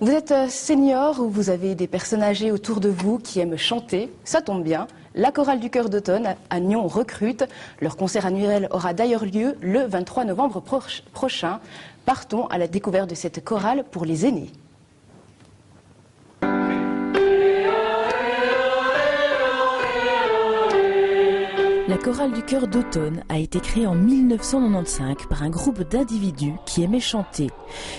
Vous êtes senior ou vous avez des personnes âgées autour de vous qui aiment chanter, ça tombe bien. La chorale du chœur d'automne à Nyon recrute. Leur concert annuel aura d'ailleurs lieu le 23 novembre prochain. Partons à la découverte de cette chorale pour les aînés. La chorale du chœur d'automne a été créée en 1995 par un groupe d'individus qui aimaient chanter.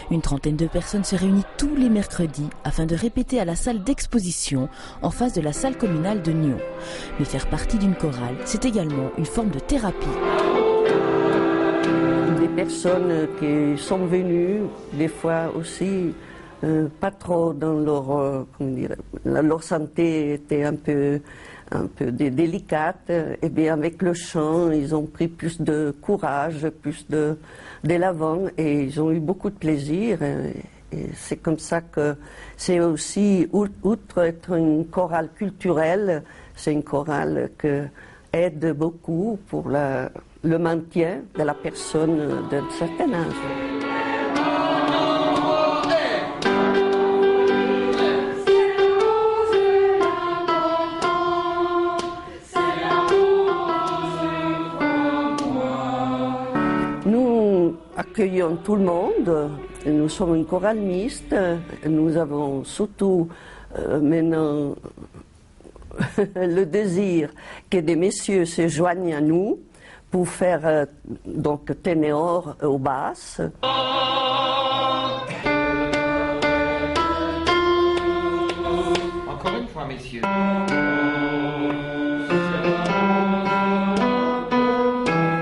Une trentaine de personnes se réunissent tous les mercredis afin de répéter à la salle d'exposition en face de la salle communale de Nyon. Mais faire partie d'une chorale, c'est également une forme de thérapie. Des personnes qui sont venues, des fois aussi, pas trop dans leur santé était un peu délicate, et bien avec le chant, ils ont pris plus de courage, plus de l'avant, et ils ont eu beaucoup de plaisir. Et c'est comme ça que c'est aussi, outre être une chorale culturelle, c'est une chorale qui aide beaucoup pour le maintien de la personne d'un certain âge. Nous accueillons tout le monde, nous sommes une chorale mixte, nous avons surtout maintenant le désir que des messieurs se joignent à nous pour faire donc ténor ou basse. Encore une fois, messieurs.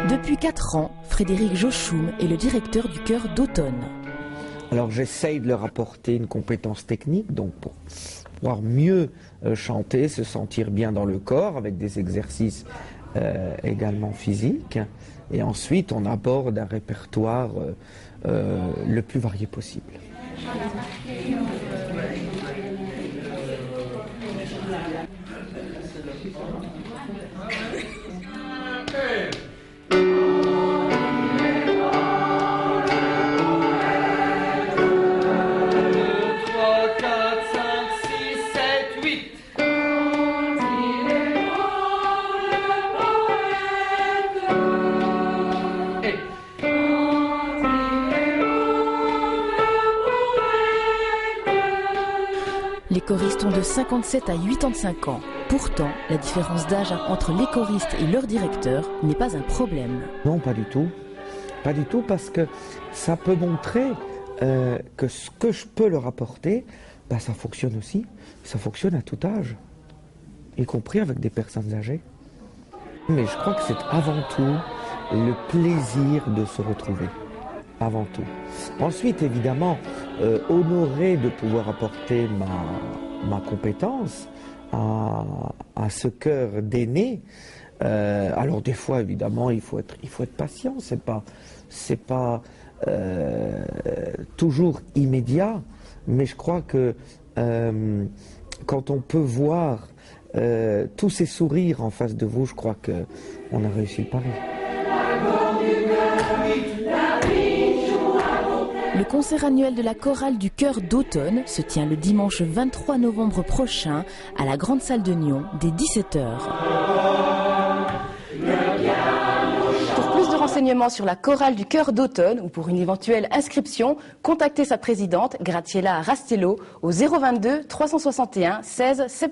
Depuis 4 ans, Frédéric Jochoum est le directeur du chœur d'automne. Alors j'essaye de leur apporter une compétence technique, donc pour pouvoir mieux chanter, se sentir bien dans le corps, avec des exercices également physiques. Et ensuite on aborde un répertoire le plus varié possible. Les choristes ont de 57 à 85 ans. Pourtant, la différence d'âge entre les choristes et leur directeur n'est pas un problème. Non, pas du tout. Pas du tout, parce que ça peut montrer que ce que je peux leur apporter, ça fonctionne aussi. Ça fonctionne à tout âge, y compris avec des personnes âgées. Mais je crois que c'est avant tout le plaisir de se retrouver. Avant tout. Ensuite, évidemment, honoré de pouvoir apporter ma compétence à ce chœur d'aînés. Alors des fois, évidemment, il faut être patient. C'est pas toujours immédiat, mais je crois que quand on peut voir tous ces sourires en face de vous, je crois qu'on a réussi le pari. Le concert annuel de la chorale du chœur d'automne se tient le dimanche 23 novembre prochain à la grande salle de Nyon dès 17h. Pour plus de renseignements sur la chorale du chœur d'automne ou pour une éventuelle inscription, contactez sa présidente Graziella Rastello au 022 361 16 70.